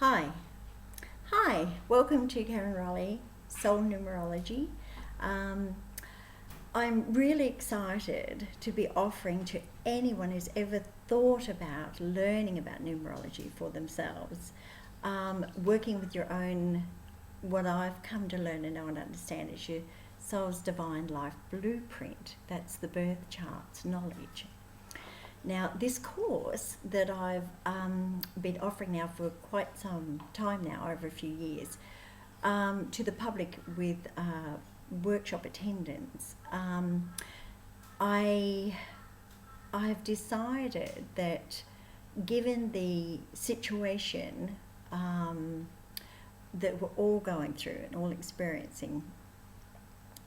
Hi. Hi, welcome to Karen Raleigh, Soul Numerology. Um, I'm really excited to be offering to anyone who's ever thought about learning about numerology for themselves, working with your own, what I've come to learn and know and understand is your soul's divine life blueprint. That's the birth charts knowledge. Now, this course that I've been offering now for quite some time now, over a few years, to the public with workshop attendance, I've decided that given the situation that we're all going through and all experiencing,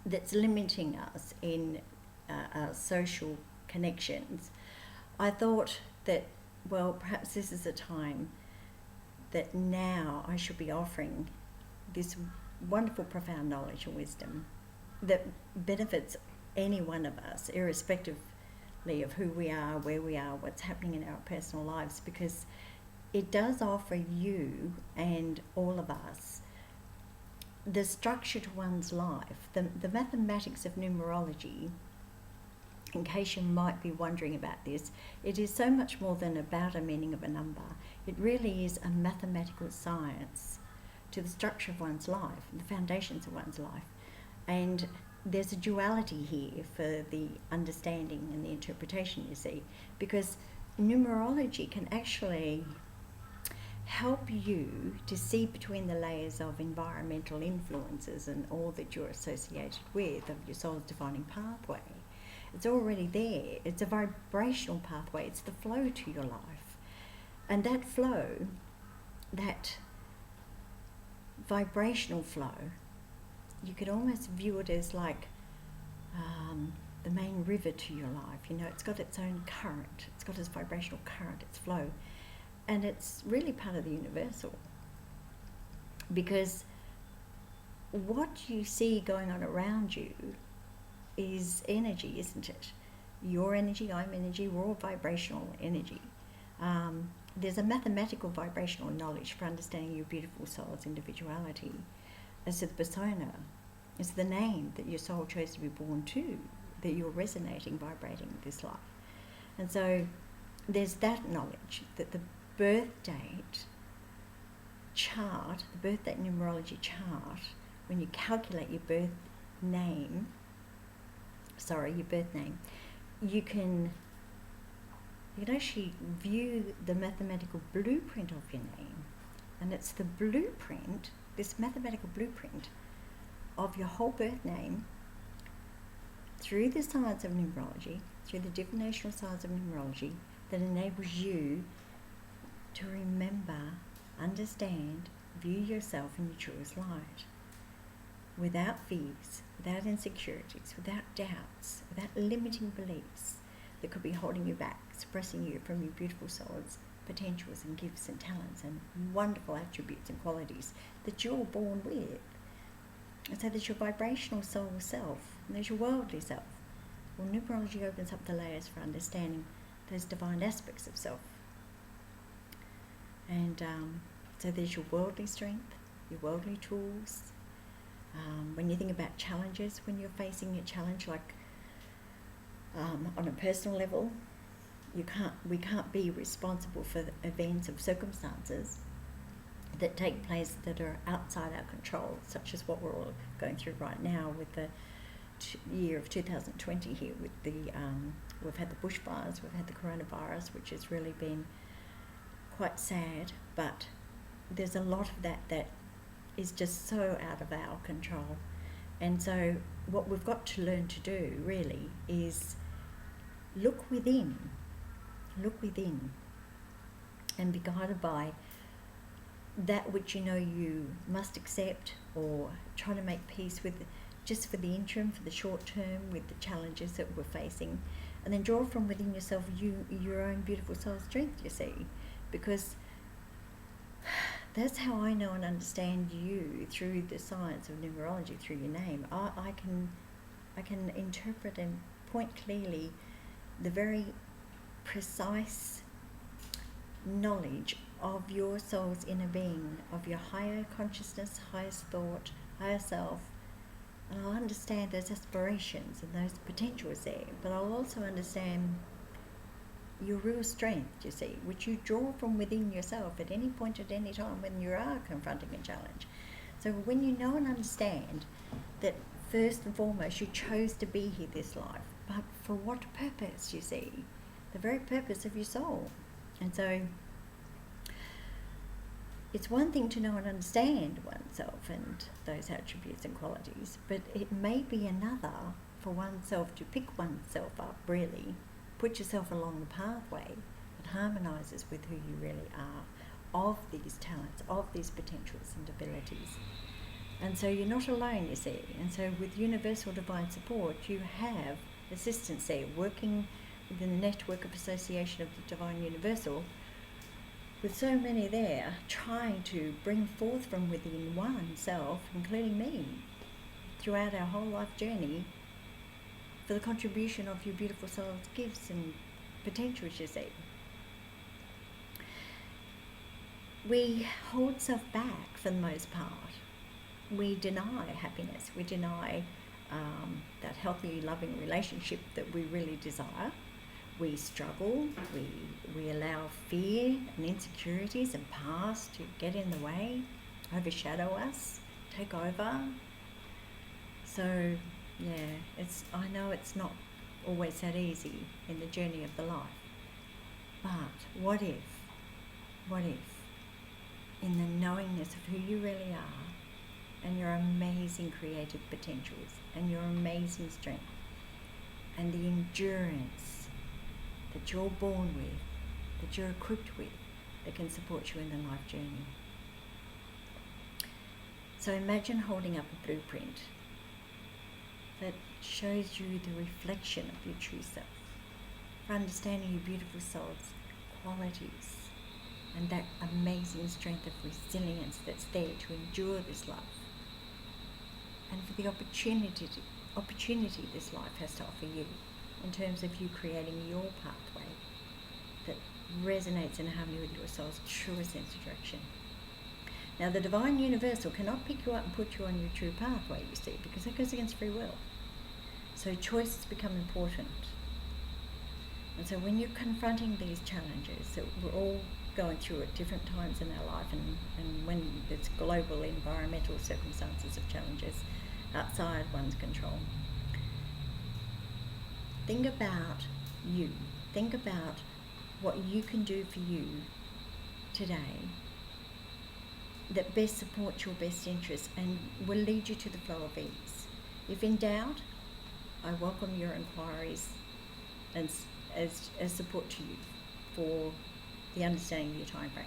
that's limiting us in our social connections, I thought that, well, perhaps this is a time that now I should be offering this wonderful, profound knowledge and wisdom that benefits any one of us, irrespectively of who we are, where we are, what's happening in our personal lives, because it does offer you and all of us the structure to one's life, the mathematics of numerology. In case you might be wondering about this, it is so much more than about a meaning of a number. It really is a mathematical science to the structure of one's life, the foundations of one's life. And there's a duality here for the understanding and the interpretation, you see, because numerology can actually help you to see between the layers of environmental influences and all that you're associated with of your soul's defining pathway. It's already there. It's a vibrational pathway. It's the flow to your life. And that flow, that vibrational flow, you could almost view it as like the main river to your life. You know, it's got its own current. It's got its vibrational current, its flow. And it's really part of the universal. Because what you see going on around you is energy, isn't it? Your energy, I'm energy, we're all vibrational energy. There's a mathematical vibrational knowledge for understanding your beautiful soul's individuality as to the persona, as the name that your soul chose to be born to, that you're resonating, vibrating with this life. And so there's that knowledge that the birth date chart, the birth date numerology chart, when you calculate your birth name, you can actually view the mathematical blueprint of your name. And it's the blueprint, this mathematical blueprint of your whole birth name through the science of numerology, through the divinational science of numerology, that enables you to remember, understand, view yourself in your truest light, without fears, without insecurities, without doubts, without limiting beliefs that could be holding you back, suppressing you from your beautiful soul's potentials and gifts and talents and wonderful attributes and qualities that you're born with. And so there's your vibrational soul self, and there's your worldly self. Well, numerology opens up the layers for understanding those divine aspects of self. And so there's your worldly strength, your worldly tools. When you think about challenges, when you're facing a challenge like on a personal level, we can't be responsible for the events of circumstances that take place that are outside our control, such as what we're all going through right now with the year of 2020 here. With we've had the bushfires, we've had the coronavirus, which has really been quite sad, but there's a lot of that is just so out of our control. And so what we've got to learn to do really is look within and be guided by that which you know you must accept, or try to make peace with, just for the interim, for the short term, with the challenges that we're facing, and then draw from within yourself your own beautiful soul strength, you see, because that's how I know and understand you, through the science of numerology, through your name. I can interpret and point clearly the very precise knowledge of your soul's inner being, of your higher consciousness, highest thought, higher self. And I'll understand those aspirations and those potentials there, but I'll also understand your real strength, you see, which you draw from within yourself at any point at any time when you are confronting a challenge. So when you know and understand that first and foremost you chose to be here this life, but for what purpose, you see, the very purpose of your soul. And so it's one thing to know and understand oneself and those attributes and qualities, but it may be another for oneself to pick oneself up, really, put yourself along the pathway that harmonises with who you really are, of these talents, of these potentials and abilities. And so you're not alone, you see. And so with universal divine support, you have assistance there, working within the network of association of the Divine Universal, with so many there trying to bring forth from within oneself, including me, throughout our whole life journey, for the contribution of your beautiful soul's gifts and potentials, you see. We hold self back for the most part. We deny happiness. We deny that healthy, loving relationship that we really desire. We struggle. We allow fear and insecurities and past to get in the way, overshadow us, take over. So, yeah, I know it's not always that easy in the journey of the life. But what if, in the knowingness of who you really are, and your amazing creative potentials, and your amazing strength, and the endurance that you're born with, that you're equipped with, that can support you in the life journey. So imagine holding up a blueprint that shows you the reflection of your true self, for understanding your beautiful soul's qualities, and that amazing strength of resilience that's there to endure this life, and for the opportunity this life has to offer you, in terms of you creating your pathway that resonates in harmony with your soul's truest sense of direction. Now, the Divine Universal cannot pick you up and put you on your true pathway, you see, because that goes against free will. So choices become important. And so when you're confronting these challenges that we're all going through at different times in our life, and when there's global environmental circumstances of challenges outside one's control, think about you. Think about what you can do for you today that best supports your best interests and will lead you to the flow of ease. If in doubt, I welcome your inquiries and as support to you for the understanding of your time frame,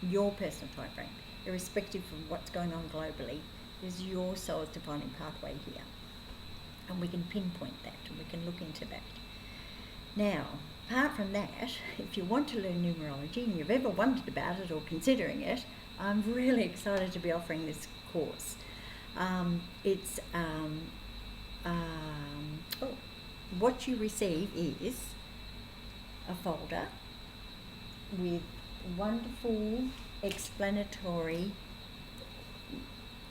your personal time frame, irrespective of what's going on globally. There's your soul's defining pathway here, and we can pinpoint that and we can look into that. Now, apart from that, if you want to learn numerology and you've ever wondered about it or considering it, I'm really excited to be offering this course. What you receive is a folder with wonderful explanatory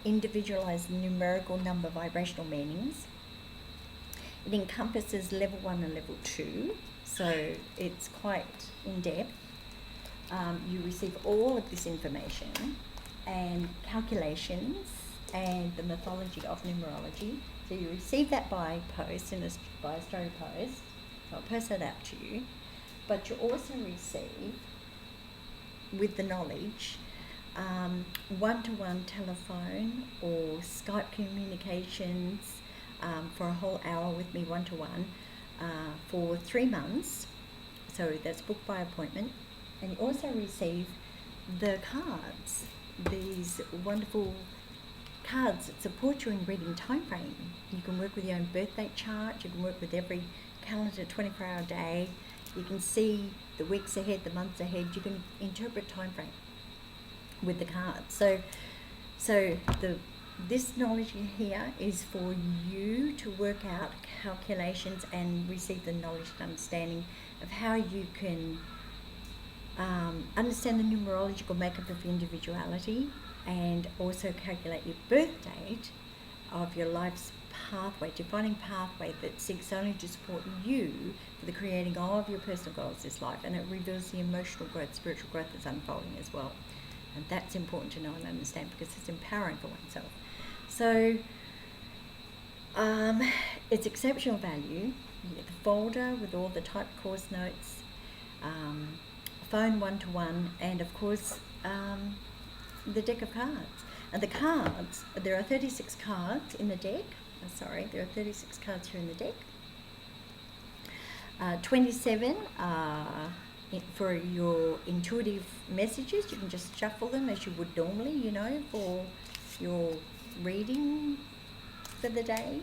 individualized numerical number vibrational meanings. It encompasses level 1 and level 2, so it's quite in-depth. You receive all of this information and calculations and the mythology of numerology. So you receive that by post, by Australia Post. So I'll post that out to you. But you also receive, with the knowledge, one-to-one telephone or Skype communications for a whole hour with me one-to-one for 3 months. So that's booked by appointment. And you also receive the cards, these wonderful cards that support you in reading time frame. You can work with your own birth date chart, you can work with every calendar 24-hour day, you can see the weeks ahead, the months ahead, you can interpret time frame with the cards. So this knowledge here is for you to work out calculations and receive the knowledge and understanding of how you can understand the numerological makeup of your individuality, and also calculate your birth date of your life's pathway, defining pathway that seeks only to support you for the creating of your personal goals this life, and it reveals the emotional growth, spiritual growth that's unfolding as well. And that's important to know and understand because it's empowering for oneself. So it's exceptional value. You get the folder with all the typed course notes, phone 1-to-1, and of course the deck of cards. And the cards, there are 36 cards in the deck. There are 36 cards here in the deck. 27 for your intuitive messages. You can just shuffle them as you would normally, for your reading for the day.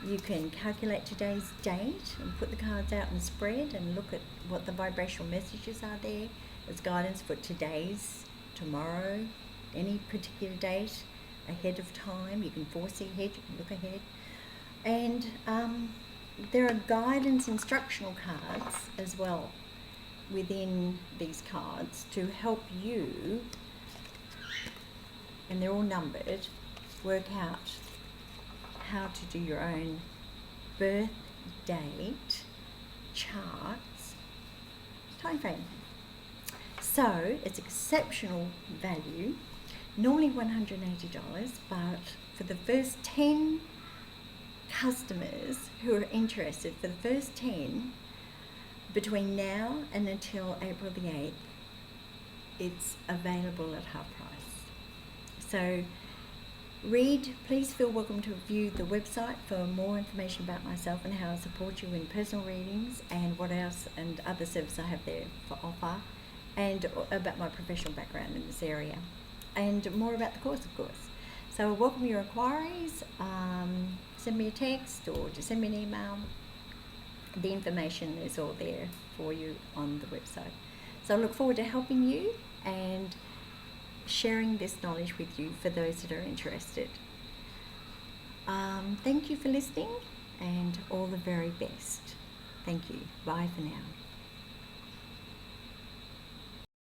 You can calculate today's date and put the cards out and spread and look at what the vibrational messages are there as guidance for today's, tomorrow, any particular date ahead of time. You can foresee ahead, you can look ahead. And there are guidance instructional cards as well within these cards to help you, and they're all numbered, work out how to do your own birth date charts time frame. So it's exceptional value, normally $180, but for the first 10 customers who are interested, for the first 10 between now and until April the 8th, it's available at half price. So please feel welcome to view the website for more information about myself and how I support you in personal readings and what else and other services I have there for offer, and about my professional background in this area, and more about the course, of course. So I welcome your inquiries. Send me a text or just send me an email. The information is all there for you on the website. So I look forward to helping you and sharing this knowledge with you for those that are interested. Thank you for listening, and all the very best. Thank you. Bye for now.